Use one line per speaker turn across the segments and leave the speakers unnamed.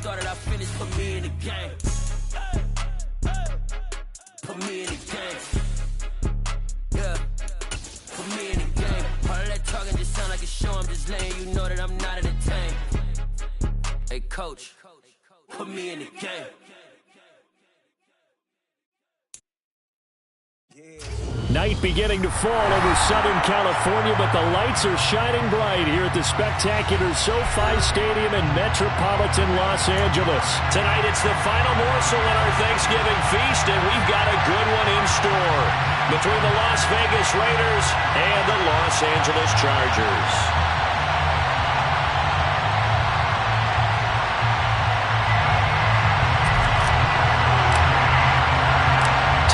started, I finished, put me in the game. Put me in the game. Yeah. Put me in the game. All of that talking just sound like a show. I'm just letting you know that I'm not entertained. Hey, coach, put me in the game.
Night beginning to fall over Southern California, but the lights are shining bright here at the spectacular SoFi Stadium in metropolitan Los Angeles.
Tonight it's the final morsel in our Thanksgiving feast, and we've got a good one in store between the Las Vegas Raiders and the Los Angeles Chargers.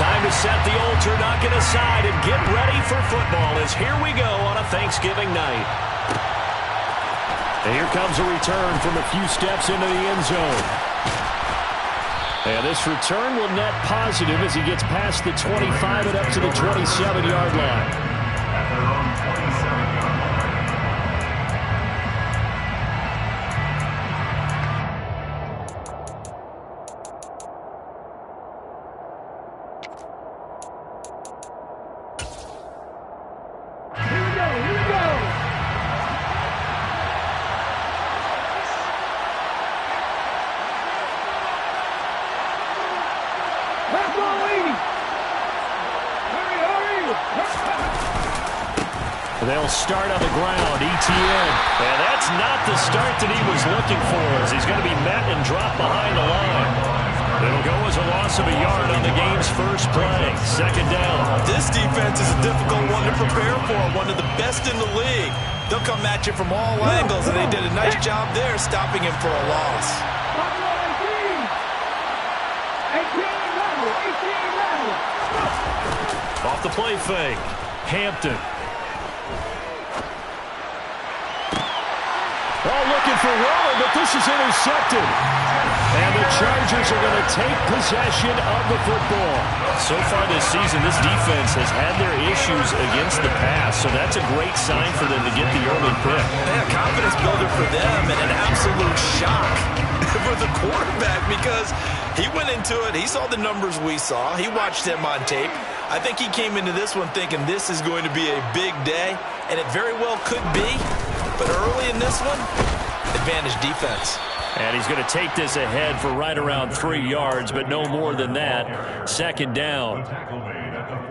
Time to set the old turducken aside and get ready for football as here we go on a Thanksgiving night.
And here comes a return from a few steps into the end zone. And this return will net positive as he gets past the 25 and up to the 27-yard line.
They'll start on the ground. Etienne. And that's not the start that he was looking for, as he's going to be met and dropped behind the line. It'll go as a loss of a yard on the game's first play. Second down.
This defense is a difficult one to prepare for, one of the best in the league. They'll come at you from all angles, and they did a nice job there stopping him for a loss.
Off the play fake. Hampton.
Looking for Waller, but this is intercepted. And the Chargers are going to take possession of the football.
So far this season, this defense has had their issues against the pass, so that's a great sign for them to get the early pick.
A confidence builder for them and an absolute shock for the quarterback because he went into it, he saw the numbers we saw, he watched them on tape. I think he came into this one thinking this is going to be a big day, and it very well could be. But early in this one, advantage defense.
And he's going to take this ahead for right around 3 yards, but no more than that. Second down.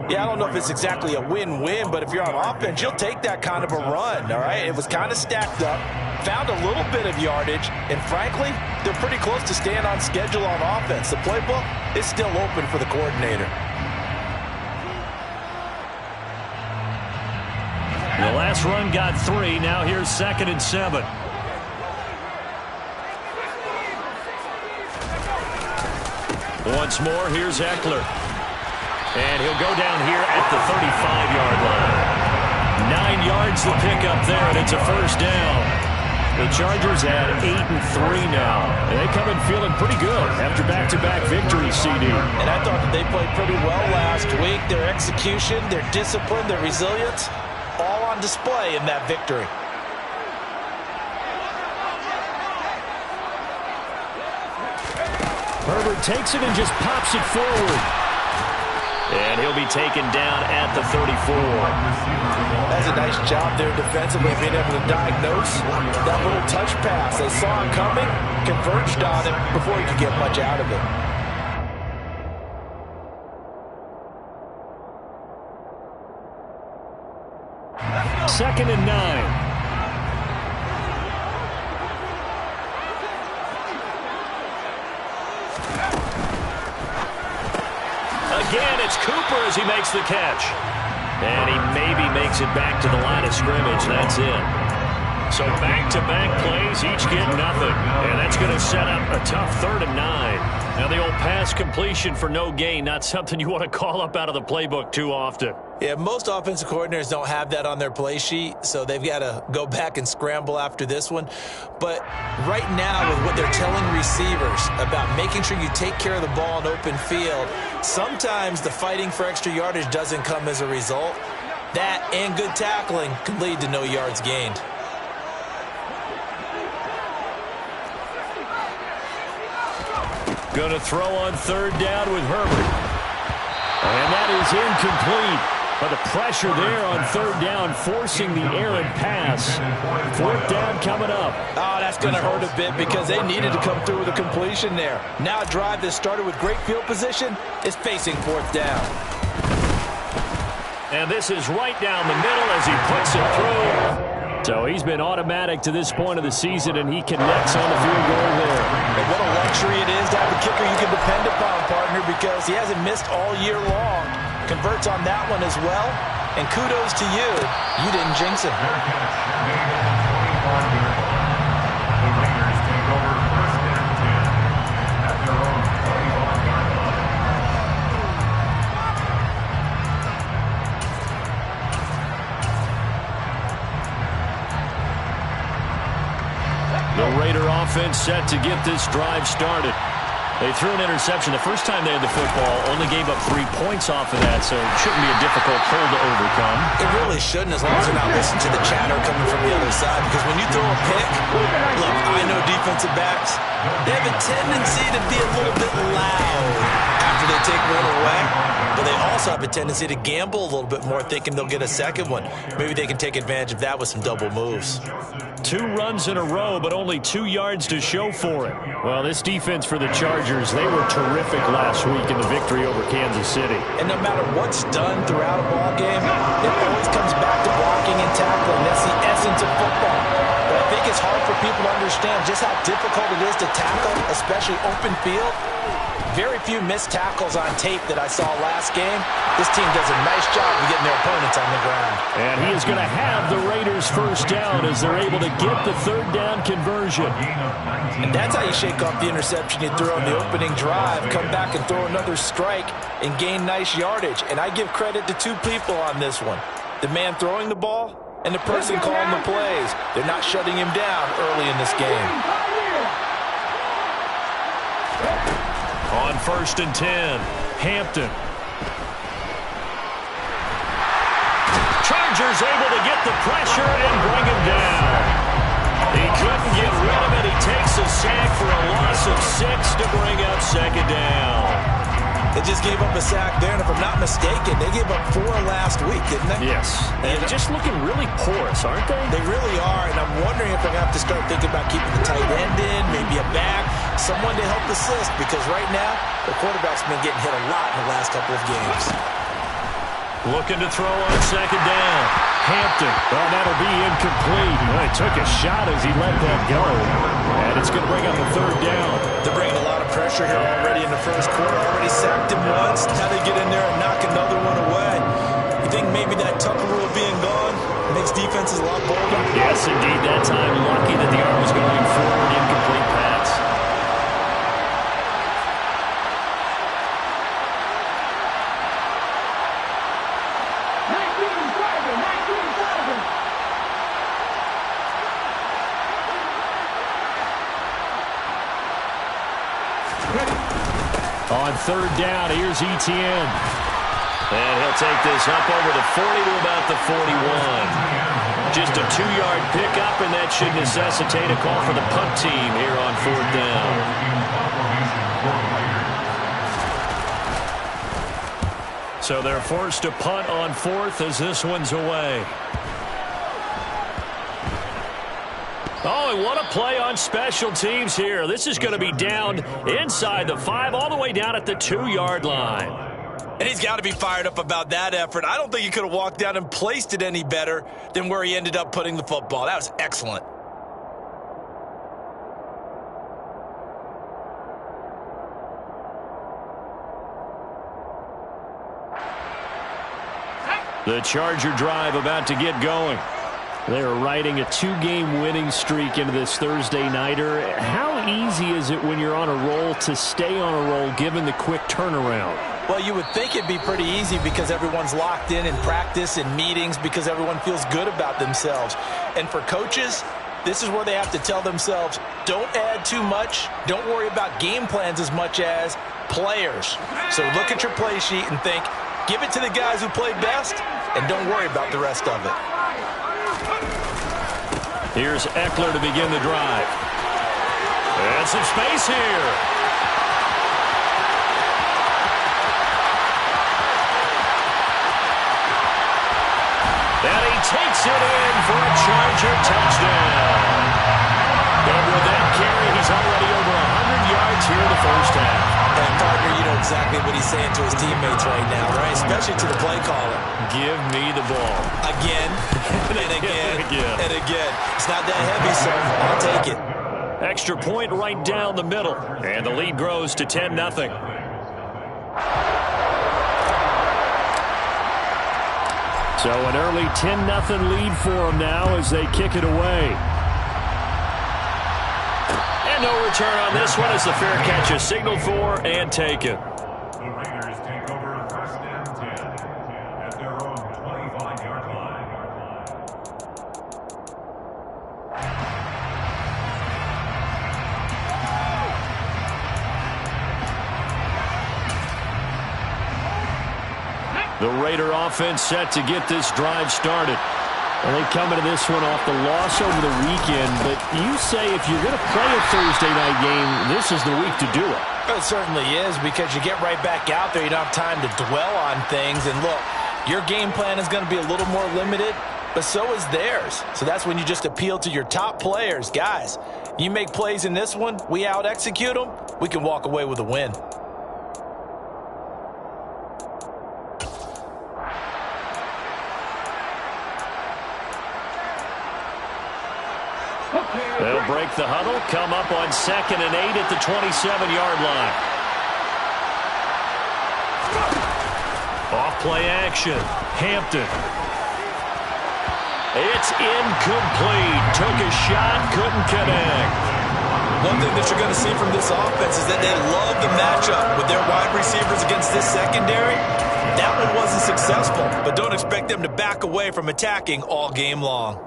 Yeah, I don't know if it's exactly a win-win, but if you're on offense, you'll take that kind of a run, all right? It was kind of stacked up, found a little bit of yardage, and frankly, they're pretty close to staying on schedule on offense. The playbook is still open for the coordinator.
The last run got 3. Now here's 2nd and 7. Once more, here's Eckler. And he'll go down here at the 35-yard line. 9 yards the pickup there, and it's a first down. The Chargers at 8-3 now. And they come in feeling pretty good after back-to-back victories, CD.
And I thought that they played pretty well last week. Their execution, their discipline, their resilience, all on display in that victory.
Herbert takes it and just pops it forward.
And he'll be taken down at the 34.
That's a nice job there defensively, being able to diagnose that little touch pass. They saw him coming, converged on him before he could get much out of it.
Second and 9.
Again, it's Cooper as he makes the catch. And he maybe makes it back to the line of scrimmage. That's it. So back-to-back plays, each get nothing. And that's going to set up a tough 3rd and 9. Now the old pass completion for no gain, not something you want to call up out of the playbook too often.
Yeah, most offensive coordinators don't have that on their play sheet, so they've got to go back and scramble after this one. But right now, with what they're telling receivers about making sure you take care of the ball in open field, sometimes the fighting for extra yardage doesn't come as a result. That and good tackling can lead to no yards gained.
Going to throw on third down with Herbert. And that is incomplete. But the pressure there on third down, forcing the errant pass. Fourth down coming up.
Oh, that's going to hurt a bit because they needed to come through with a completion there. Now a drive that started with great field position is facing fourth down.
And this is right down the middle as he puts it through.
So he's been automatic to this point of the season, and he connects on the field goal there.
And what a luxury it is to have a kicker you can depend upon, partner, because he hasn't missed all year long. Converts on that one as well, and kudos to you. You didn't jinx him.
The Raider offense set to get this drive started. They threw an interception the first time they had the football, only gave up 3 points off of that, so it shouldn't be a difficult pull to overcome.
It really shouldn't, as long as they're not listening to the chatter coming from the other side, because when you throw a pick, look, I know defensive backs, they have a tendency to be a little bit loud after they take one away, but they also have a tendency to gamble a little bit more, thinking they'll get a second one. Maybe they can take advantage of that with some double moves.
2 runs in a row, but only 2 yards to show for it. Well, this defense for the Chargers, they were terrific last week in the victory over Kansas City.
And no matter what's done throughout a ball game, it always comes back to blocking and tackling. That's the essence of football. But I think it's hard for people to understand just how difficult it is to tackle, especially open field. Very few missed tackles on tape that I saw last game. This team does a nice job of getting their opponents on the ground.
And he is going to have the Raiders first down as they're able to get the third down conversion.
And that's how you shake off the interception you threw on the opening drive, come back and throw another strike and gain nice yardage. And I give credit to 2 people on this one. The man throwing the ball and the person calling the plays. They're not shutting him down early in this game.
On 1st and 10, Hampton. Chargers able to get the pressure and bring him down. He couldn't get rid of it. He takes a sack for a loss of 6 to bring up second down.
They just gave up a sack there, and if I'm not mistaken, they gave up 4 last week, didn't they?
Yes. And just looking really porous, aren't they?
They really are, and I'm wondering if they're going to have to start thinking about keeping the tight end in, maybe a back, someone to help assist, because right now, the quarterback's been getting hit a lot in the last couple of games.
Looking to throw on second down. Hampton. Well, that'll be incomplete. Well, he took a shot as he let that go. And it's going to bring up a third down.
They're bringing a lot of pressure here already in the first quarter. Already sacked him once. Now they get in there and knock another one away. You think maybe that Tucker rule being gone makes defenses a lot bolder?
Yes, indeed. That time, lucky that the arm was going forward. Incomplete pass. On third down, here's Etienne.
And he'll take this up over the 40 to about the 41. Just a 2-yard pickup, and that should necessitate a call for the punt team here on 4th down.
So they're forced to punt on 4th as this one's away. Oh, and what a play on special teams here. This is going to be down inside the 5, all the way down at the 2-yard line.
And he's got to be fired up about that effort. I don't think he could have walked down and placed it any better than where he ended up putting the football. That was excellent.
The Charger drive about to get going. They're riding a 2-game winning streak into this Thursday nighter. How easy is it when you're on a roll to stay on a roll given the quick turnaround?
Well, you would think it'd be pretty easy because everyone's locked in practice and meetings because everyone feels good about themselves. And for coaches, this is where they have to tell themselves, don't add too much. Don't worry about game plans as much as players. So look at your play sheet and think, give it to the guys who play best and don't worry about the rest of it.
Here's Eckler to begin the drive. And some space here.
takes it in for a Charger touchdown. And with that carry, he's already over 100 yards here in the first half.
And, partner, you know exactly what he's saying to his teammates right now, right? Especially to the play caller.
Give me the ball.
Again, and again,
Again.
and again. It's not that heavy, so I'll take it.
Extra point right down the middle. And the lead grows to 10-0.
So an early 10-0 lead for them now as they kick it away.
And no return on this one as the fair catch is signaled for and taken.
The Raiders take over first and 10 at their own 25-yard line.
The Raider offense set to get this drive started. And they come into this one off the loss over the weekend. But you say if you're going to play a Thursday night game, this is the week to do it.
It certainly is, because you get right back out there. You don't have time to dwell on things. And look, your game plan is going to be a little more limited, but so is theirs. So that's when you just appeal to your top players. Guys, you make plays in this one, we out-execute them, we can walk away with a win.
They'll break the huddle, come up on 2nd and 8 at the 27-yard line. Off-play action. Hampton. It's incomplete. Took a shot, couldn't connect.
One thing that you're going to see from this offense is that they love the matchup with their wide receivers against this secondary. That one wasn't successful, but don't expect them to back away from attacking all game long.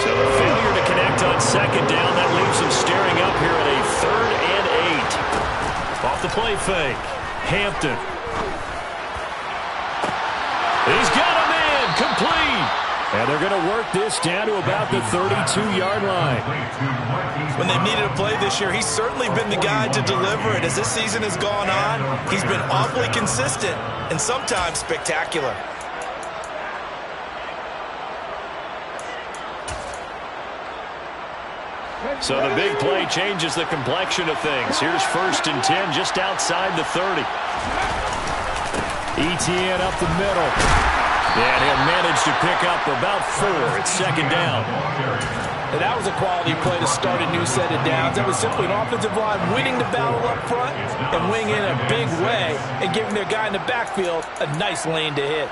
So the failure to connect on 2nd down, that leaves them staring up here at a 3rd and 8. Off the play fake. Hampton. He's got him in. Complete.
And they're going to work this down to about the 32-yard line.
When they've needed a play this year, he's certainly been the guy to deliver it. As this season has gone on, he's been awfully consistent and sometimes spectacular.
So the big play changes the complexion of things. Here's 1st and 10 just outside the 30.
ETN up the middle.
And he'll manage to pick up about 4. It's 2nd down.
And that was a quality play to start a new set of downs. That was simply an offensive line winning the battle up front and winning in a big way and giving their guy in the backfield a nice lane to hit.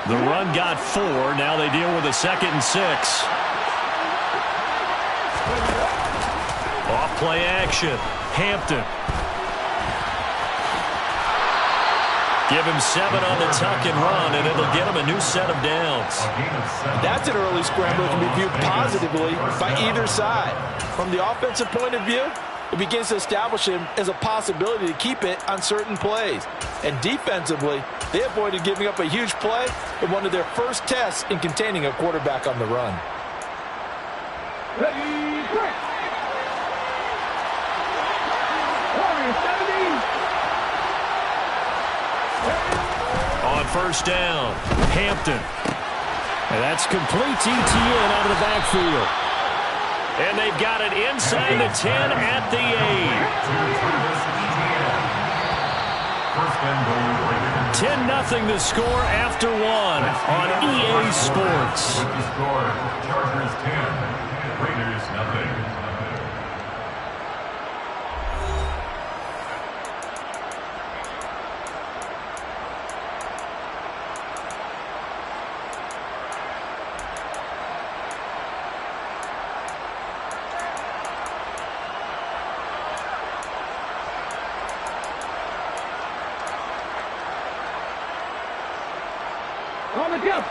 The run got 4. Now they deal with a 2nd and 6. Off-play action. Hampton. Give him 7 on the tuck and run, and it'll get him a new set of downs.
That's an early scramble that can be viewed positively by either side. From the offensive point of view, it begins to establish him as a possibility to keep it on certain plays. And defensively, they avoided giving up a huge play in one of their first tests in containing a quarterback on the run.
On 1st down, Hampton.
And that's complete to ETN out of the backfield.
And they've got it inside the 10 at the 8. 10-0 the score after 1 on EA Sports.
Chargers 10, Raiders nothing.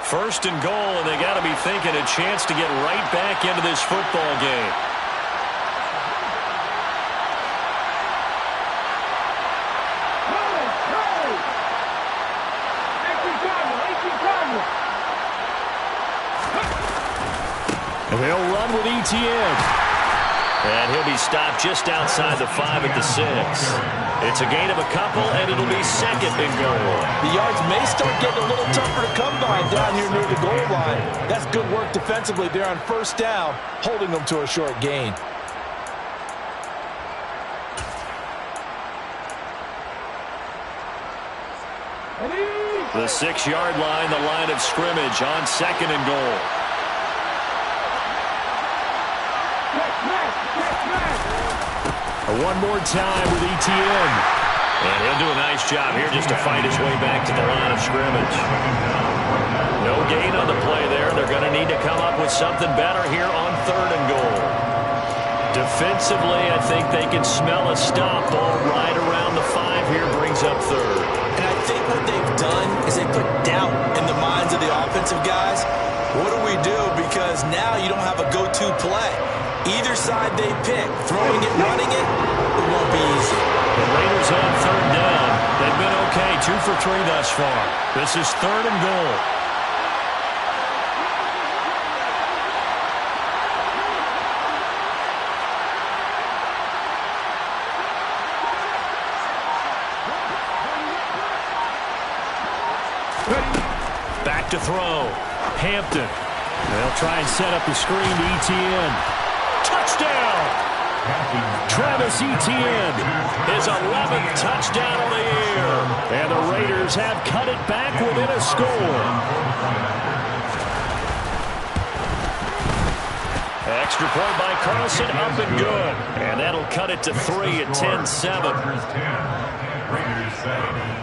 First and goal, and they got to be thinking a chance to get right back into this football game.
And they'll run with ETN.
And he'll be stopped just outside the 5 at the 6. It's a gain of a couple, and it'll be second and goal.
The yards may start getting a little tougher to come by down here near the goal line. That's good work defensively there on first down, holding them to a short gain.
The 6-yard line, the line of scrimmage on second and goal.
One more time with ETN.
And he'll do a nice job here just to fight his way back to the line of scrimmage. No gain on the play there. They're going to need to come up with something better here on third and goal. Defensively, I think they can smell a stop. Ball right around the 5 here brings up third.
And I think what they've done is they put doubt in the minds of the offensive guys. What do we do? Because now you don't have a go-to play. Either side they pick, throwing it, running it, it won't be easy.
The Raiders on third down. They've been okay, 2 for 3 thus far. This is third and goal. Back to throw. Hampton. They'll try and set up the screen to ETN. Touchdown! Travis Etienne, his 11th touchdown of the year. And the Raiders have cut it back within a score. Extra point by Carlson, up and good. And that'll cut it to 3 at 10-7.
Raiders 7.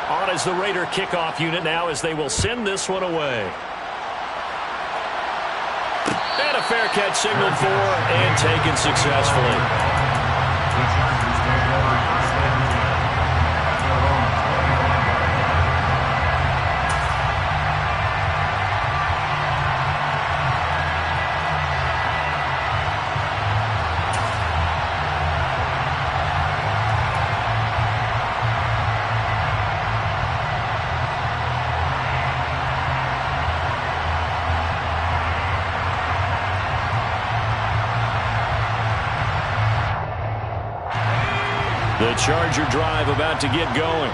On as the Raider kickoff unit now as they will send this one away. And a fair catch signaled for and taken successfully.
The Chargers take over first and 10 at their own 25.
The Charger drive about to get going.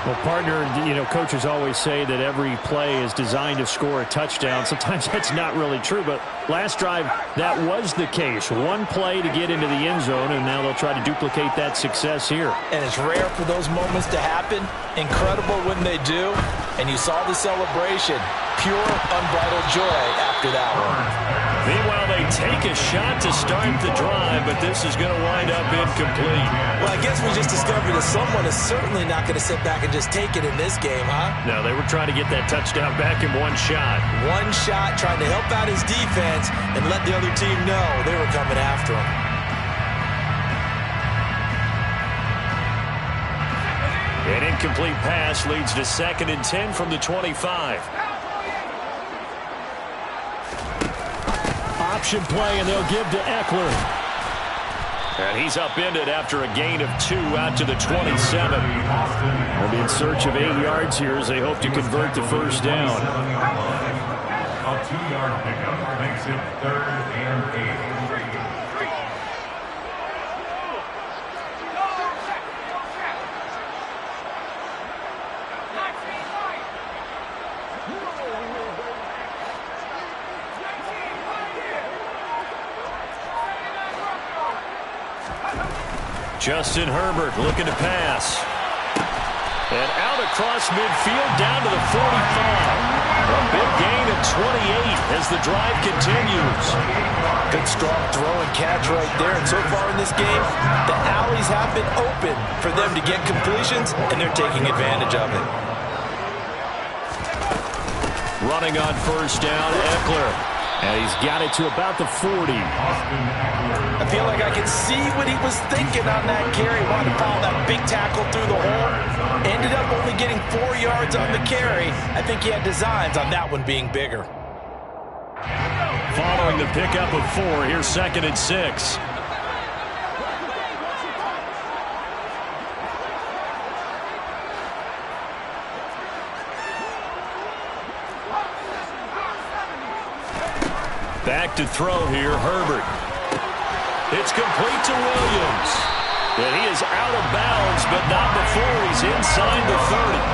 Well, partner, coaches always say that every play is designed to score a touchdown. Sometimes that's not really true, but last drive, that was the case. One play to get into the end zone, and now they'll try to duplicate that success here.
And it's rare for those moments to happen. Incredible when they do. And you saw the celebration. Pure, unbridled joy after that one.
Meanwhile, they take a shot to start the drive, but this is going to wind up incomplete.
Well, I guess we just discovered that someone is certainly not going to sit back and just take it in this game, huh?
No, they were trying to get that touchdown back in one shot.
One shot, trying to help out his defense and let the other team know they were coming after him.
An incomplete pass leads to 2nd and 10 from the 25. Option play, and they'll give to Eckler. And he's upended after a gain of 2 out to the 27. They'll be in search of 8 yards here as they hope to convert the first down.
A 2-yard pickup makes it 3rd and 8.
Justin Herbert looking to pass. And out across midfield down to the 45. A big gain of 28 as the drive continues.
Good strong throw and catch right there. And so far in this game, the alleys have been open for them to get completions, and they're taking advantage of it.
Running on first down, Eckler. And he's got it to about the 40.
I feel like I can see what he was thinking on that carry. Wanted to follow that big tackle through the hole. Ended up only getting 4 yards on the carry. I think he had designs on that one being bigger.
Following the pickup of 4, here's 2nd and 6.
Back to throw here, Herbert. It's complete to Williams. And he is out of bounds, but not before he's inside the 30.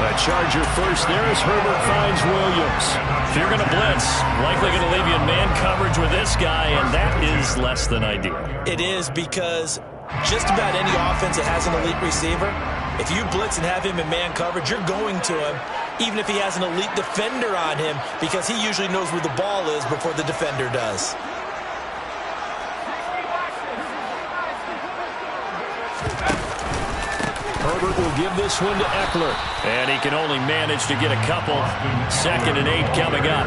A Charger first there as Herbert finds Williams. If you're going to blitz, likely going to leave you in man coverage with this guy, and that is less than ideal.
It is, because just about any offense that has an elite receiver, if you blitz and have him in man coverage, you're going to him, even if he has an elite defender on him, because he usually knows where the ball is before the defender does.
Herbert will give this one to Eckler. And he can only manage to get a couple. 2nd and 8 coming up.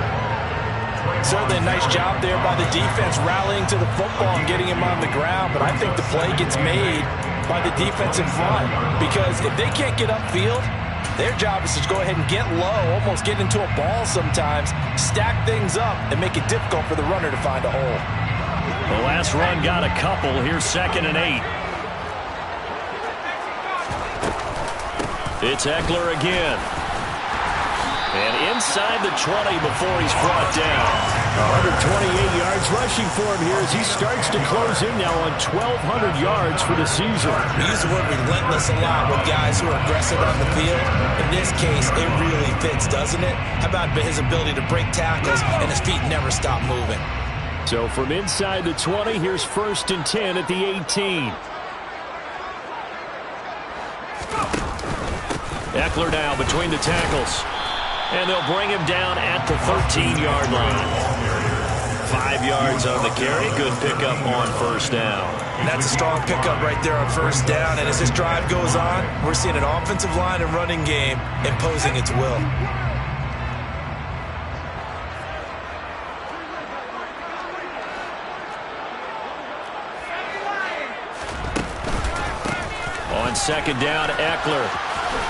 Certainly a nice job there by the defense rallying to the football and getting him on the ground. But I think the play gets made by the defense in front. Because if they can't get upfield, their job is to go ahead and get low, almost get into a ball sometimes, stack things up, and make it difficult for the runner to find a hole.
The last run got a couple. Here's 2nd and 8. It's Eckler again. And inside the 20 before he's brought down.
128 yards rushing for him here as he starts to close in now on 1,200 yards for the season.
We use the word relentless a lot with guys who are aggressive on the field. In this case, it really fits, doesn't it? How about his ability to break tackles and his feet never stop moving?
So from inside the 20, here's 1st and 10 at the 18.
Eckler now between the tackles. And they'll bring him down at the 13-yard line. 5 yards on the carry. Good pickup on 1st down.
And that's a strong pickup right there on 1st down. And as this drive goes on, we're seeing an offensive line and running game imposing its will.
On 2nd down, Eckler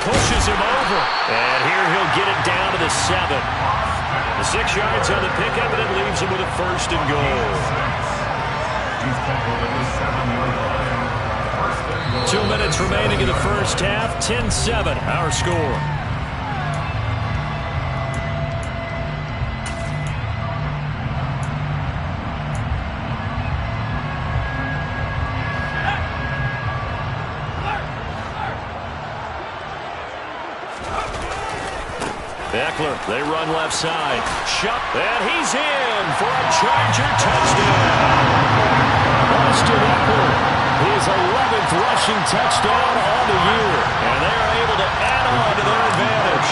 pushes him over. And here he'll get it down to the 7. The 6 yards on the pickup, and it leaves him with a 1st and goal. 2 minutes remaining in the 1st half. 10-7, our score. Eckler, they run left side. Shot, and he's in for a Charger touchdown.
Austin Eckler, his 11th rushing touchdown on the year.
And they are able to add on to their advantage.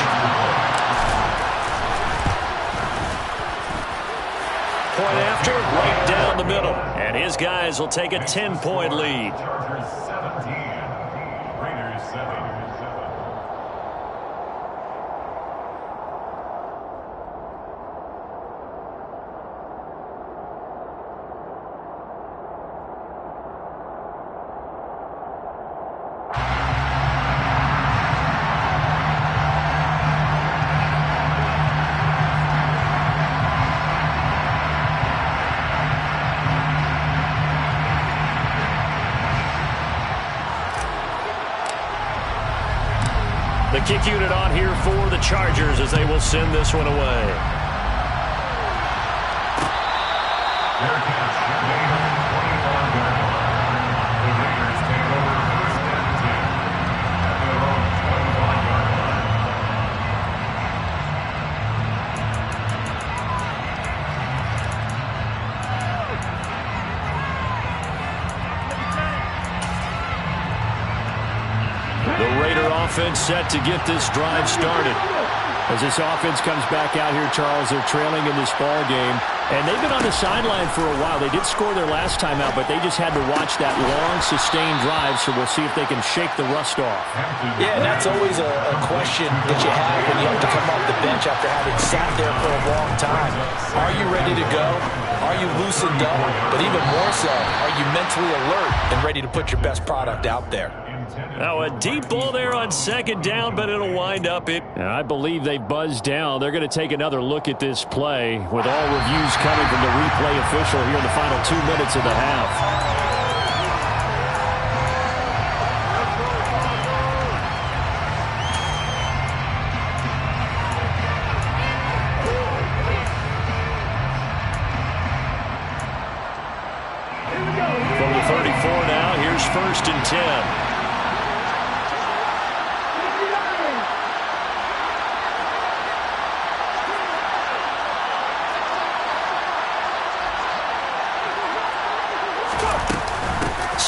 Point after, right down the middle. And his guys will take a 10-point lead.
Chargers 17, Raiders 7.
The kick unit on here for the Chargers as they will send this one away.
Their catch made on the 25-yard line. The Raiders take over 1st and 10 at their own 25-yard line.
The Raider offense set to get this drive started.
As this offense comes back out here, Charles, they're trailing in this ball game. And they've been on the sideline for a while. They did score their last time out, but they just had to watch that long, sustained drive, so we'll see if they can shake the rust off.
Yeah, and that's always a question that you have when you have to come off the bench after having sat there for a long time. Are you ready to go? Are you loosened up? But even more so, are you mentally alert and ready to put your best product out there?
Now a deep ball there on 2nd down, but it'll wind up it.
And I believe they buzzed down. They're going to take another look at this play with all reviews coming from the replay official here in the final 2 minutes of the half.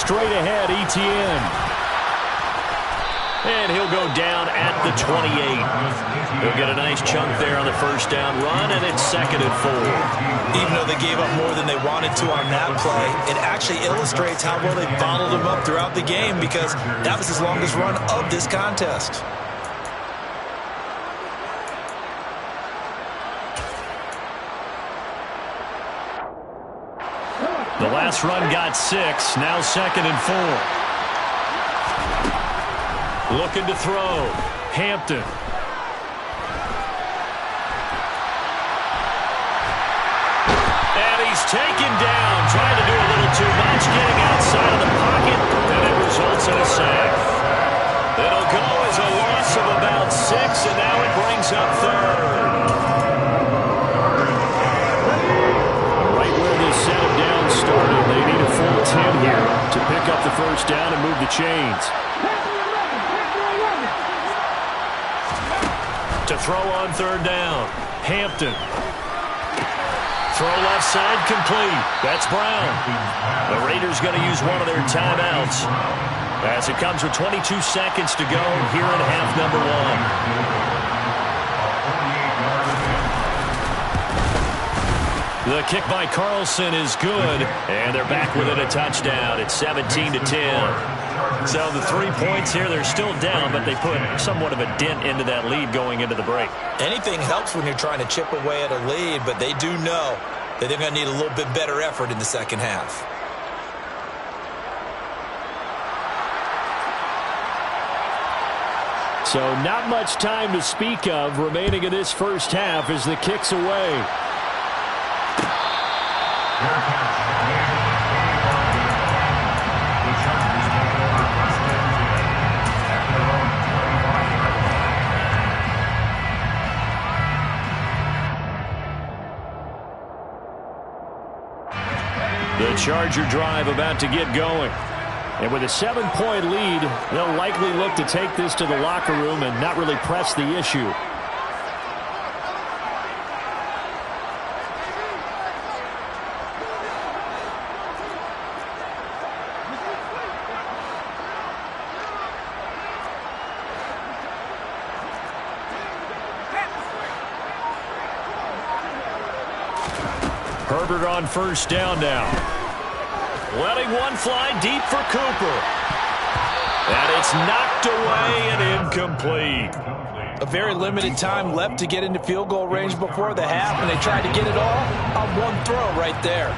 straight ahead, ETN.
And he'll go down at the 28. He'll get a nice chunk there on the first down run, and it's 2nd and 4.
Even though they gave up more than they wanted to on that play, it actually illustrates how well they bottled him up throughout the game, because that was his longest run of this contest.
The last run got 6, now 2nd and 4. Looking to throw. Hampton. And he's taken down. Trying to do a little too much. Getting outside of the pocket. And it results in a sack. It'll go as a loss of about 6. And now it brings up 3rd. Right where this settled down started. They need a full 10 here to pick up the first down and move the chains. To throw on 3rd down. Hampton. Throw left side complete. That's Brown. The Raiders going to use one of their timeouts as it comes with 22 seconds to go here in half number 1. The kick by Carlson is good, and they're back within a touchdown. It's 17-10. So the 3 points here, they're still down, but they put somewhat of a dent into that lead going into the break.
Anything helps when you're trying to chip away at a lead, but they do know that they're going to need a little bit better effort in the second half.
So not much time to speak of remaining in this first half as the kick's away. The Charger drive about to get going. And with a 7-point lead, they'll likely look to take this to the locker room and not really press the issue. Herbert on first down now. Letting one fly deep for Cooper. And it's knocked away and incomplete.
A very limited time left to get into field goal range before the half, and they tried to get it all on one throw right there.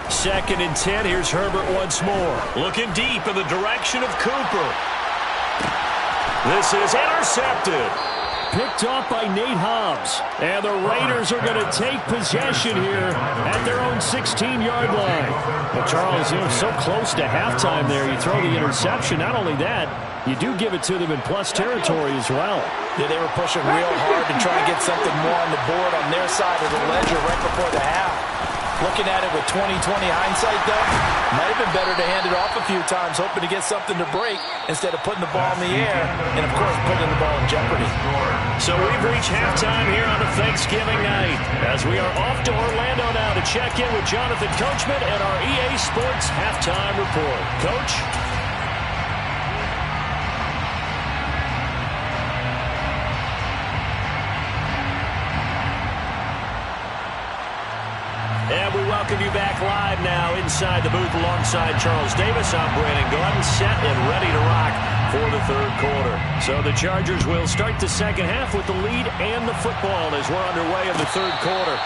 Second and 10. Here's Herbert once more. Looking deep in the direction of Cooper. This is intercepted. Picked off by Nate Hobbs. And the Raiders are going to take possession here at their own 16-yard line. Well, Charles, you're so close to halftime there. You throw the interception. Not only that, you do give it to them in plus territory as well.
Yeah, they were pushing real hard to try and get something more on the board on their side of the ledger right before the half. Looking at it with 20/20 hindsight, though, might have been better to hand it off a few times, hoping to get something to break instead of putting the ball in the air and, of course, putting the ball in jeopardy.
So we've reached halftime here on a Thanksgiving night as we are off to Orlando now to check in with Jonathan Coachman and our EA Sports Halftime Report. Coach? And we welcome you back live now inside the booth alongside Charles Davis. I'm Brandon Gordon, set and ready to rock for the third quarter. So the Chargers will start the second half with the lead and the football as we're underway in the third quarter.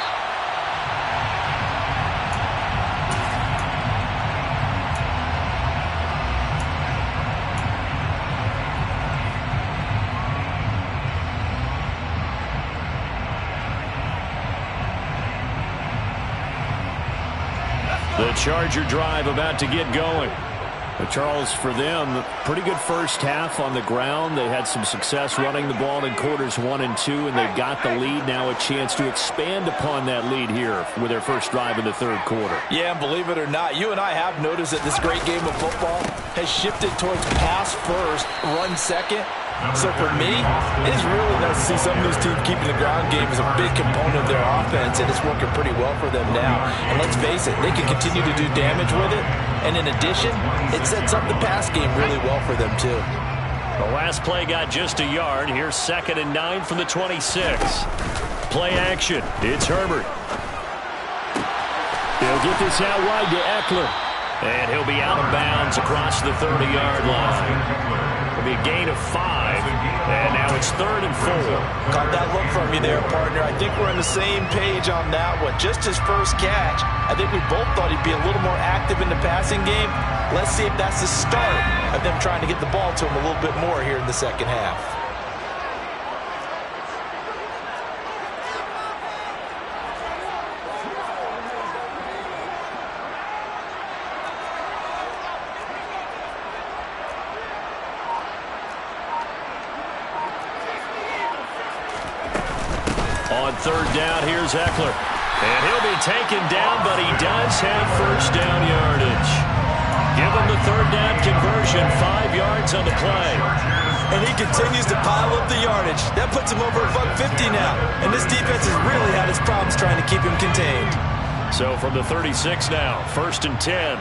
The Charger drive about to get going. Charles, for them, pretty good first half on the ground. They had some success running the ball in quarters 1 and 2, and they've got the lead. Now a chance to expand upon that lead here with their first drive in the third quarter.
Yeah, and believe it or not, you and I have noticed that this great game of football has shifted towards pass first, run second. So for me, it's really nice to see some of these teams keeping the ground game as a big component of their offense, and it's working pretty well for them now. And let's face it, they can continue to do damage with it. And in addition, it sets up the pass game really well for them too.
The last play got just a yard. Here's 2nd and 9 from the 26. Play action. It's Herbert.
He'll get this out wide to Eckler.
And he'll be out of bounds across the 30-yard line. It'll be a gain of 5. And now it's 3rd and 4.
Caught that look from you there, partner. I think we're on the same page on that one. Just his first catch, I think we both thought he'd be a little more active in the passing game. Let's see if that's the start of them trying to get the ball to him a little bit more here in the second half.
On 3rd down, here's Eckler. And he'll be taken down, but he does have first down yardage. Give him the 3rd down conversion, 5 yards on the play.
And he continues to pile up the yardage. That puts him over $150 now. And this defense has really had its problems trying to keep him contained.
So from the 36 now, 1st and 10.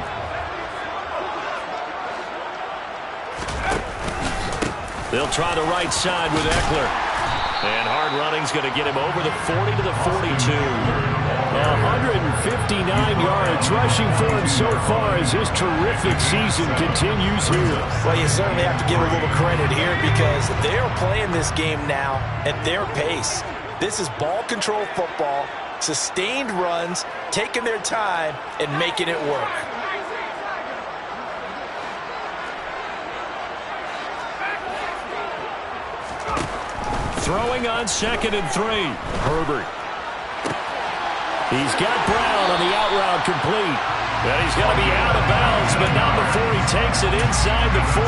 They'll try the right side with Eckler. And hard running's going to get him over the 40 to the 42.
159 yards rushing for him so far as his terrific season continues here.
Well, you certainly have to give a little credit here because they're playing this game now at their pace. This is ball control football, sustained runs, taking their time, and making it work.
Throwing on 2nd and 3. Herbert.
He's got Brown on the out route complete.
And he's going to be out of bounds, but not before he takes it inside the 40.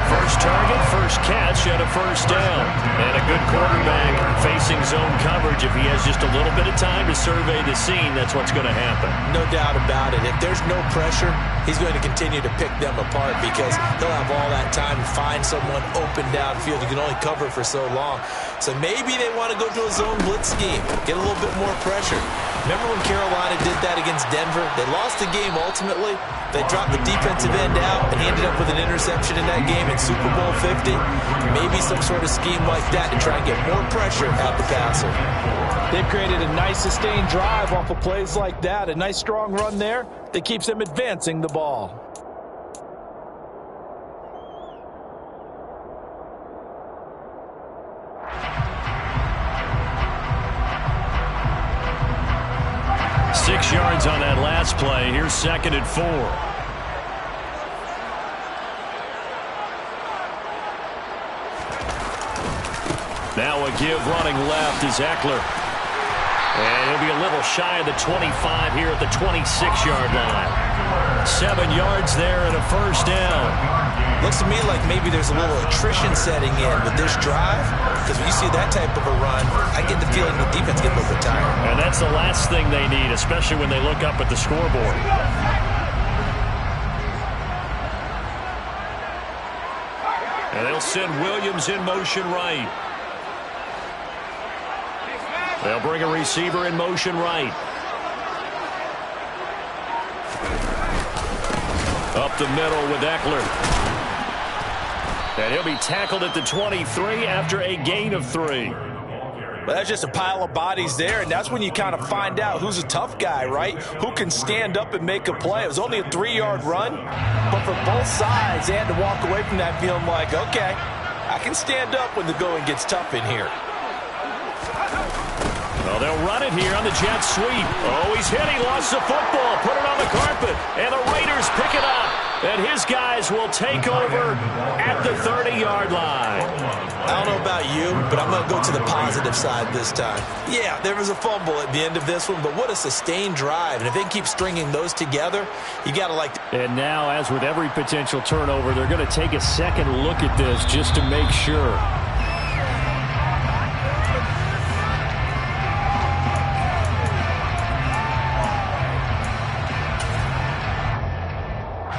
First target, first catch, and a first down. And a good quarterback facing zone coverage. If he has just a little bit of time to survey the scene, that's what's going to happen.
No doubt about it. If there's no pressure, he's going to continue to pick them apart because he'll have all that time to find someone open downfield. You can only cover for so long. So maybe they want to go to a zone blitz scheme, get a little bit more pressure. Remember when Carolina did that against Denver? They lost the game ultimately. They dropped the defensive end out, and he ended up with an interception in that game in Super Bowl 50. Maybe some sort of scheme like that to try and get more pressure at the passer. They've created a nice sustained drive off of plays like that. A nice strong run there that keeps them advancing the ball.
Six yards on that last play. Here's 2nd and 4. Now a give running left is Eckler. And he'll be a little shy of the 25 here at the 26-yard line. 7 yards there and a first down.
Looks to me like maybe there's a little attrition setting in with this drive. Because when you see that type of a run, I get the feeling the defense gets a little bit tired.
And that's the last thing they need, especially when they look up at the scoreboard. And they'll send Williams in motion right. They'll bring a receiver in motion right. Up the middle with Eckler. And he'll be tackled at the 23 after a gain of 3.
But that's just a pile of bodies there, and that's when you kind of find out who's a tough guy, right? Who can stand up and make a play. It was only a 3-yard run, but for both sides, they had to walk away from that feeling like, okay, I can stand up when the going gets tough in here.
Well, they'll run it here on the jet sweep. Oh, he's hit. He lost the football. Put it on the carpet. And the Raiders pick it up. And his guys will take over at the 30-yard line.
I don't know about you, but I'm going to go to the positive side this time. Yeah, there was a fumble at the end of this one, but what a sustained drive. And if they can keep stringing those together, you got to like...
And now, as with every potential turnover, they're going to take a second look at this just to make sure.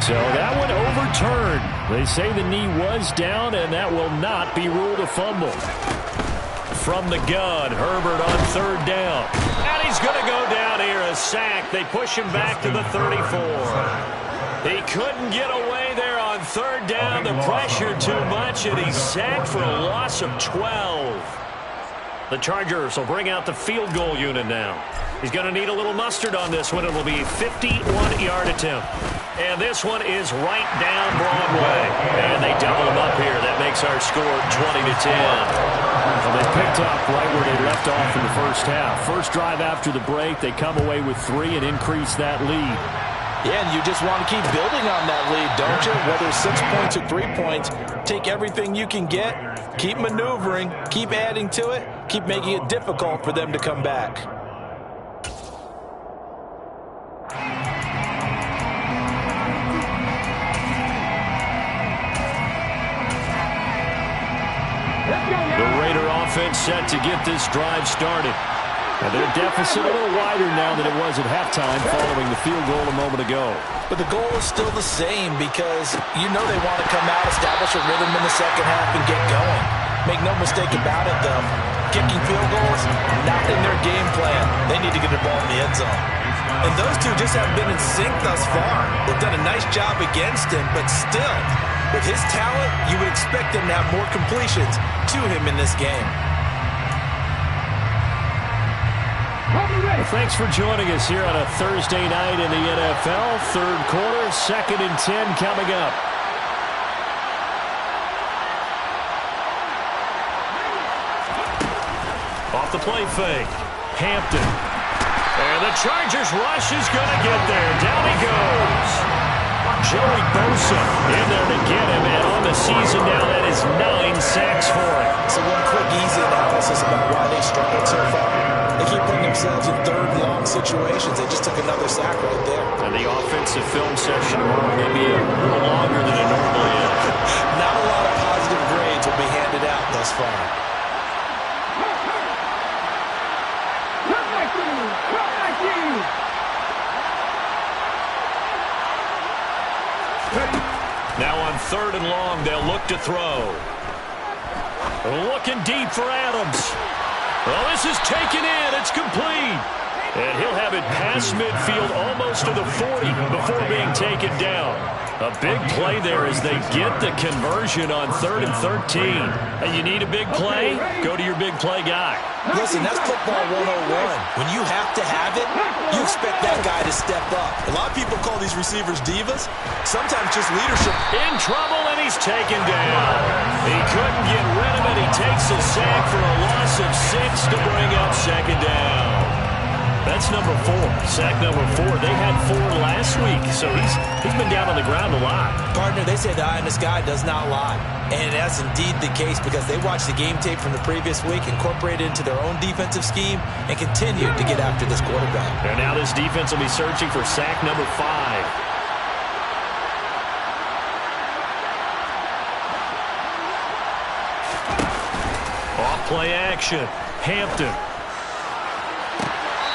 So that one overturned. They say the knee was down, and that will not be ruled a fumble. From the gun, Herbert on third down. And he's going to go down here, a sack. They push him back to the 34. He couldn't get away there on third down. The pressure too much, and he's sacked for a loss of 12. The Chargers will bring out the field goal unit now. He's going to need a little mustard on this one. It will be a 51-yard attempt. And this one is right down Broadway. And they double him up here. That makes our score 20-10. Well, they picked up right where they left off in the first half. First drive after the break, they come away with 3 and increase that lead.
Yeah, and you just want to keep building on that lead, don't you? Whether it's 6 points or 3 points, take everything you can get, keep maneuvering, keep adding to it, keep making it difficult for them to come back.
The Raider offense set to get this drive started. And their deficit a little wider now than it was at halftime following the field goal a moment ago.
But the goal is still the same because you know they want to come out, establish a rhythm in the second half, and get going. Make no mistake about it, though. Kicking field goals, not in their game plan. They need to get the ball in the end zone. And those two just haven't been in sync thus far. They've done a nice job against him, but still, with his talent, you would expect him to have more completions to him in this game.
Well, thanks for joining us here on a Thursday night in the NFL. Third quarter, 2nd and 10 coming up. Off the play fake, Hampton. And the Chargers rush is going to get there. Down he goes. Joey Bosa in there to get him, and on the season now, that is 9 sacks for him.
So one quick, easy analysis about why they struggled so far. They keep putting themselves in third and long situations. They just took another sack right there.
And the offensive film session may be a little longer than it normally is.
Not a lot of positive grades will be handed out thus far.
Now on 3rd and long, they'll look to throw. Looking deep for Adams. Well, this is taken in. It's complete. And he'll have it past midfield almost to the 40 before being taken down. A big play there as they get the conversion on 3rd and 13. And you need a big play? Go to your big play guy.
Listen, that's football 101. When you have to have it, you expect that guy to step up. A lot of people call these receivers divas. Sometimes just leadership.
In trouble, and he's taken down. He couldn't get rid of it. He takes a sack for a loss of 6 to bring up 2nd down. That's number 4. Sack number 4. They had 4 last week, so he's been down on the ground a lot.
Partner, they say the eye in the sky does not lie. And that's indeed the case because they watched the game tape from the previous week, incorporated it into their own defensive scheme, and continued to get after this quarterback.
And now this defense will be searching for sack number 5. Off play action. Hampton.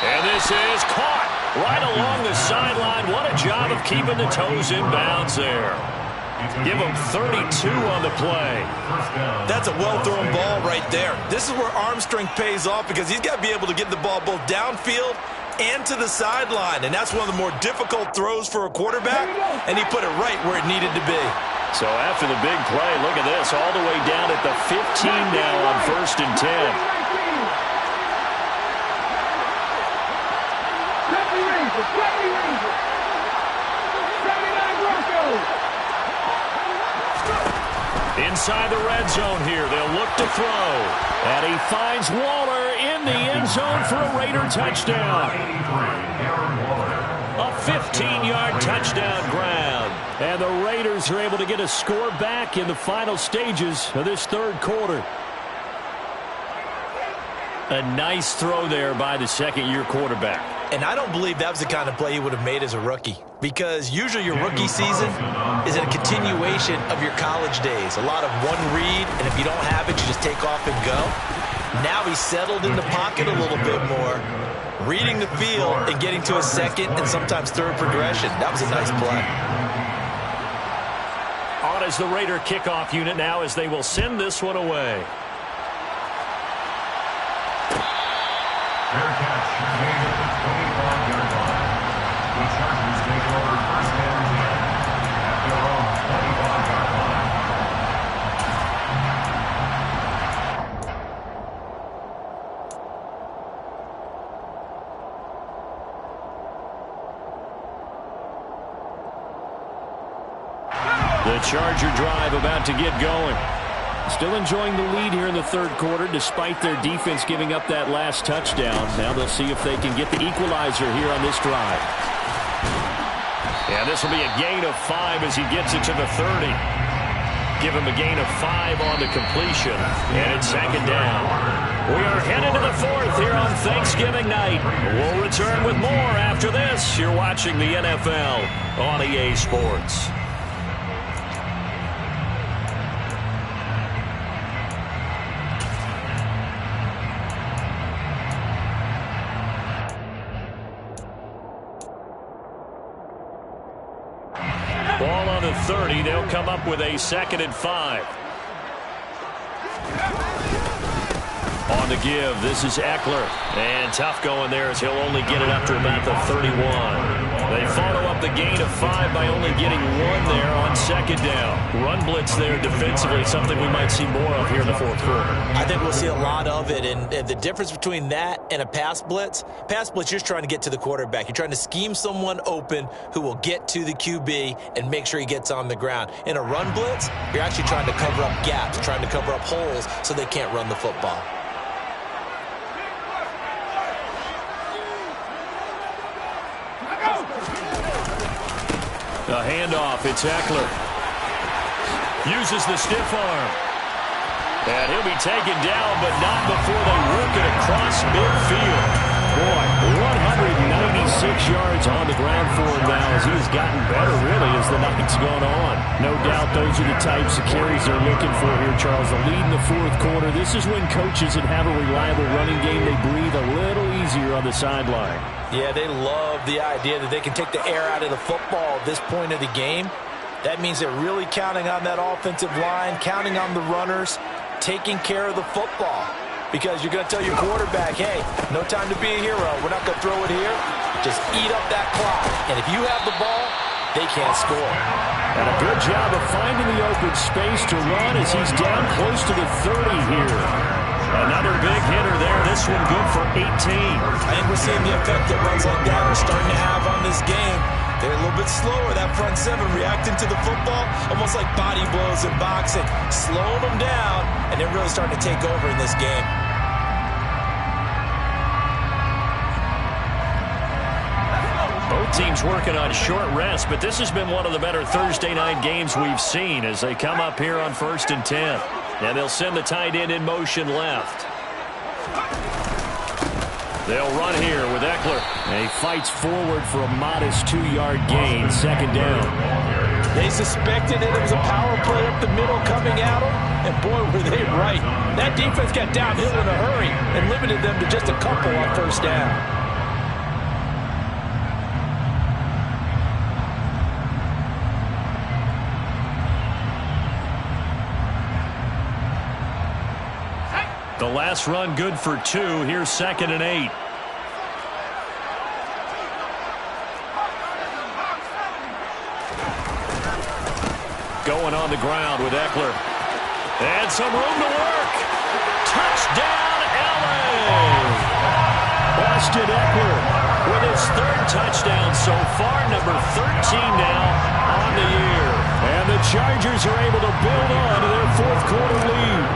And this is caught right along the sideline. What a job of keeping the toes in bounds there. Give him 32 on the play.
That's a well-thrown ball right there. This is where arm strength pays off because he's got to be able to get the ball both downfield and to the sideline. And that's one of the more difficult throws for a quarterback, and he put it right where it needed to be.
So after the big play, look at this, all the way down at the 15 now on 1st and 10. Inside the red zone here, they'll look to throw. And he finds Waller in the end zone for a Raider touchdown. A 15-yard touchdown grab. And the Raiders are able to get a score back in the final stages of this 3rd quarter. A nice throw there by the second-year quarterback.
And I don't believe that was the kind of play he would have made as a rookie, because usually your rookie season is a continuation of your college days. A lot of one read, and if you don't have it, you just take off and go. Now he's settled in the pocket a little bit more, reading the field and getting to a second and sometimes third progression. That was a nice play.
On as the Raider kickoff unit now as they will send this one away.
Fair catch made at the 25-yard line. The Chargers take over first and 10 at their own 25-yard line.
The Charger drive about to get going. Still enjoying the lead here in the third quarter despite their defense giving up that last touchdown. Now they'll see if they can get the equalizer here on this drive.
And this will be a gain of 5 as he gets it to the 30. Give him a gain of 5 on the completion. And it's second down. We are headed to the fourth here on Thanksgiving night. We'll return with more after this. You're watching the NFL on EA Sports. Ball on the 30. They'll come up with a 2nd and 5. On the give, this is Eckler. And tough going there as he'll only get it up to about the 31. They follow up the gain of 5 by only getting 1 there on second down. Run blitz there defensively, something we might see more of here in the fourth quarter.
I think we'll see a lot of it, and the difference between that and a pass blitz, you're just trying to get to the quarterback. You're trying to scheme someone open who will get to the QB and make sure he gets on the ground. In a run blitz, you're actually trying to cover up gaps, trying to cover up holes so they can't run the football.
The handoff, it's Eckler. Uses the stiff arm. And he'll be taken down, but not before they work it across midfield.
Boy, 196 yards on the ground for him now as he has gotten better, really, as the night's gone on. No doubt those are the types of carries they're looking for here, Charles. The lead in the fourth quarter. This is when coaches that have a reliable running game, they breathe a little easier on the sideline.
Yeah, they love the idea that they can take the air out of the football at this point of the game. That means they're really counting on that offensive line, counting on the runners, taking care of the football. Because you're going to tell your quarterback, hey, no time to be a hero. We're not going to throw it here. Just eat up that clock. And if you have the ball, they can't score.
And a good job of finding the open space to run as he's down close to the 30 here.
Another big hitter there. This one good for 18.
I think we're seeing the effect that runs like that are starting to have on this game. They're a little bit slower, that front seven, reacting to the football, almost like body blows in boxing, slowing them down, and they're really starting to take over in this game.
Both teams working on short rest, but this has been one of the better Thursday night games we've seen as they come up here on 1st and 10. And they'll send the tight end in motion left. They'll run here with Eckler.
And he fights forward for a modest 2-yard gain, second down.
They suspected that it was a power play up the middle coming at them, and boy, were they right. That defense got downhill in a hurry and limited them to just a couple on first down.
The last run good for 2. Here's 2nd and 8. Going on the ground with Eckler. And some room to work. Touchdown, LA!
Austin Eckler
With his 3rd touchdown so far, number 13 now on the year.
And the Chargers are able to build on to their fourth quarter lead.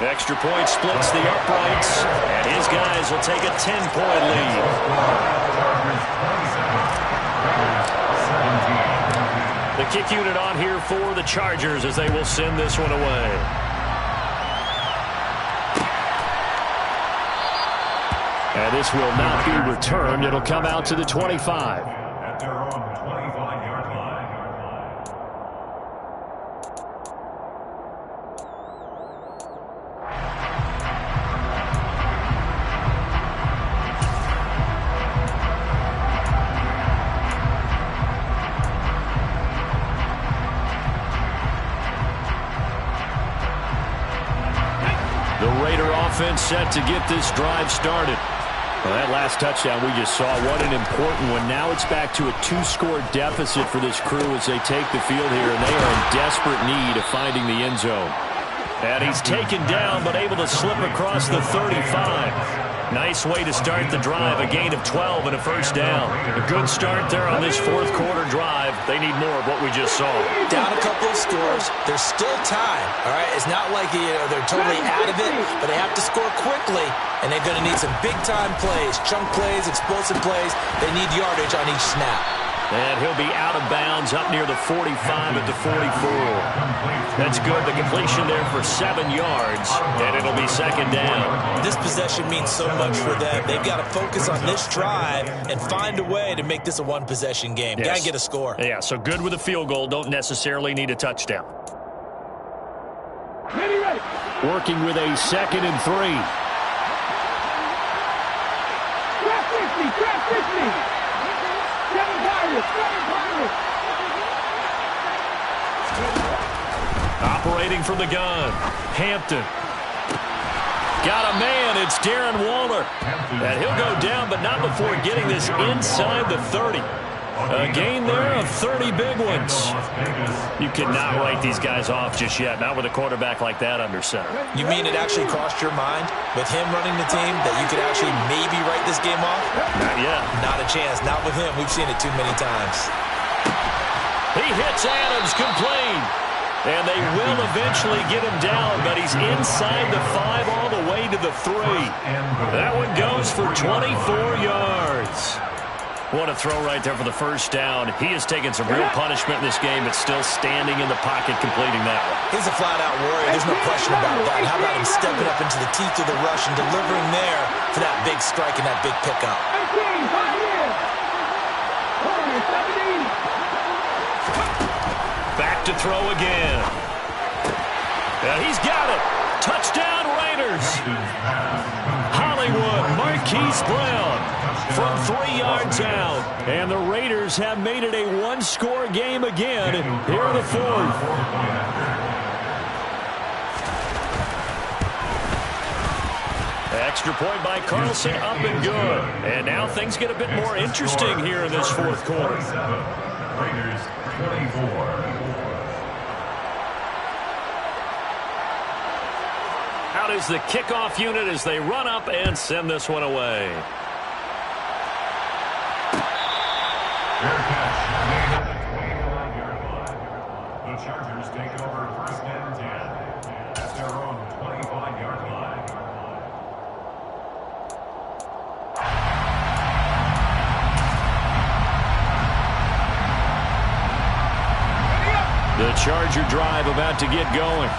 Extra point splits the uprights, and his guys will take a 10-point lead. The kick unit on here for the Chargers as they will send this one away. And this will not be returned. It'll come out to the 25.
At their own 25-yard line.
The Raider offense set to get this drive started. Well, that last touchdown we just saw, what an important one. Now it's back to a 2-score deficit for this crew as they take the field here, and they are in desperate need of finding the end zone. And he's taken down, but able to slip across the 35. Nice way to start the drive, a gain of 12 and a first down. A good start there on this fourth quarter drive. They need more of what we just saw.
Down a couple of scores. There's still time, all right? It's not like they're totally out of it, but they have to score quickly, and they're going to need some big-time plays, chunk plays, explosive plays. They need yardage on each snap.
And he'll be out of bounds up near the 45 at the 44. That's good. The completion there for 7 yards, and it'll be second down.
This possession means so much for them. They've got to focus on this drive and find a way to make this a one-possession game.
Yes.
Got to get a score.
Yeah, so good with a field goal. Don't necessarily need a touchdown. Working with a 2nd and 3.
Trap 50.
Operating from the gun, Hampton. Got a man, it's Darren Waller. And he'll go down, but not before getting this inside the 30. A gain there of 30 big ones. You cannot write these guys off just yet, not with a quarterback like that under center.
You mean it actually crossed your mind with him running the team that you could actually maybe write this game off?
Not yet.
Not a chance. Not with him. We've seen it too many times.
He hits Adams complete. And they will eventually get him down, but he's inside the 5 all the way to the 3. That one goes for 24 yards. What a throw right there for the first down. He has taken some real punishment in this game, but still standing in the pocket completing that one.
He's a flat-out warrior. There's no question about that. How about him stepping up into the teeth of the rush and delivering there for that big strike and that big pickup?
Back to throw again. And he's got it. Touchdown Raiders. Hollywood, Marquise Brown from 3 yards out. And the Raiders have made it a 1-score game again here in the 4th. Extra point by Carlson, up and good. And now things get a bit more interesting here in this 4th quarter.
Raiders 24.
Out is the kickoff unit as they run up and send this one away.
Fair catch made at the 25-yard line. The Chargers take over 1st and 10 at their own 25-yard line.
The Charger drive about to get going.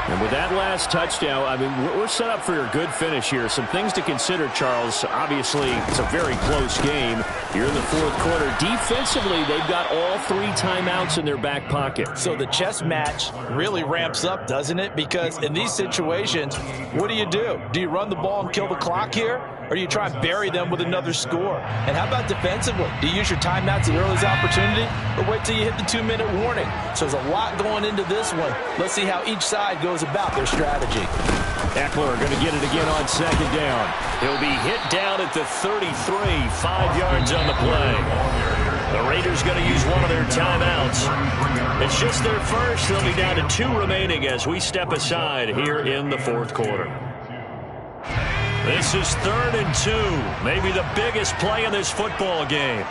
And with that last touchdown, I mean, we're set up for a good finish here. Some things to consider, Charles. Obviously, it's a very close game. You're in the 4th quarter. Defensively, they've got all 3 timeouts in their back pocket.
So the chess match really ramps up, doesn't it? Because in these situations, what do? Do you run the ball and kill the clock here? Or do you try and bury them with another score? And how about defensively? Do you use your timeouts at earliest opportunity? Or wait till you hit the 2-minute warning? So there's a lot going into this one. Let's see how each side goes about their strategy.
Eckler going to get it again on 2nd down. He'll be hit down at the 33, 5 yards on the play. The Raiders going to use one of their timeouts. It's just their first. They'll be down to 2 remaining as we step aside here in the 4th quarter. This is 3rd and 2. Maybe the biggest play in this football game.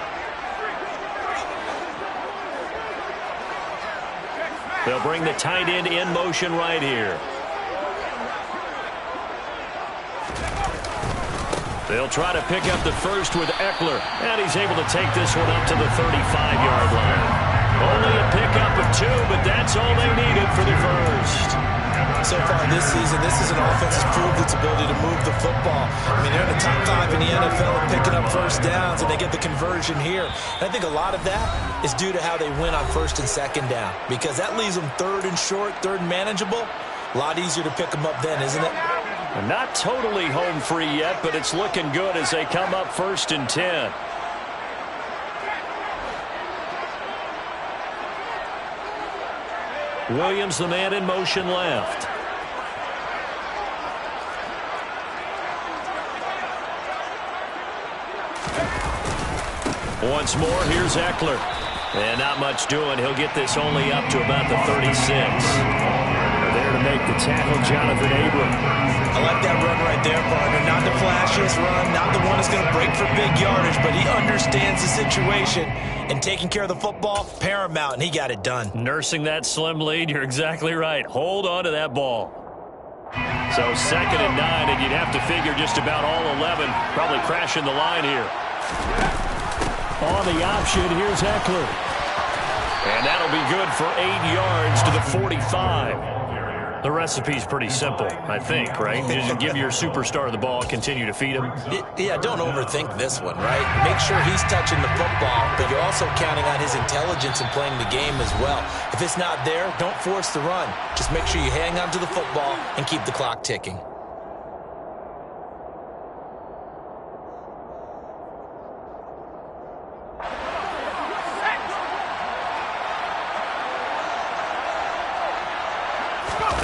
They'll bring the tight end in motion right here. They'll try to pick up the first with Eckler, and he's able to take this one up to the 35-yard line. Only a pickup of 2, but that's all they needed for the first.
So far this season, this is an offense that's proved its ability to move the football. I mean, they're in the top 5 in the NFL and picking up first downs, and they get the conversion here. And I think a lot of that is due to how they win on first and second down, because that leaves them third and short, third and manageable. A lot easier to pick them up then, isn't it?
Not totally home free yet, but it's looking good as they come up 1st and 10. Williams, the man in motion left. Once more, here's Eckler. And not much doing. He'll get this only up to about the 36.
There to make the tackle, Jonathan Abram.
I like that run right there, partner. Not the flashiest run, not the one that's going to break for big yardage, but he understands the situation, and taking care of the football, paramount, and he got it done.
Nursing that slim lead, you're exactly right. Hold on to that ball. So 2nd and 9, and you'd have to figure just about all 11 probably crashing the line here.
On the option, here's Eckler.
And that'll be good for 8 yards to the 45. The recipe's pretty simple, I think, right? You just give your superstar the ball, continue to feed him.
Yeah, don't overthink this one, right? Make sure he's touching the football, but you're also counting on his intelligence in playing the game as well. If it's not there, don't force the run. Just make sure you hang on to the football and keep the clock ticking.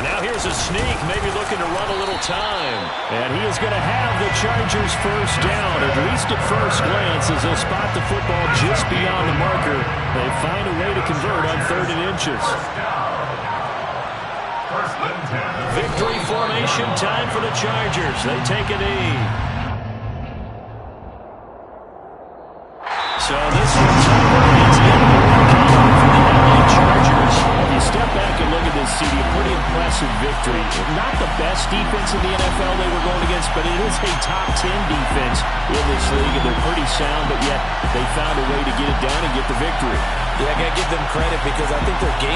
And now here's a sneak, maybe looking to run a little time.
And he is going to have the Chargers first down, at least at first glance, as they'll spot the football just beyond the marker. They find a way to convert on 3rd and inches.
Victory formation time for the Chargers. They take a knee. So this one's over. It's going to work out for the LA Chargers.
If you step back and look at this, CD, a pretty impressive victory. Not the best defense in the NFL they were going against, but it is a top 10 defense in this league, and they're pretty sound, but yet they found a way to get it done and get the victory.
Yeah, I got to give them credit because I think their game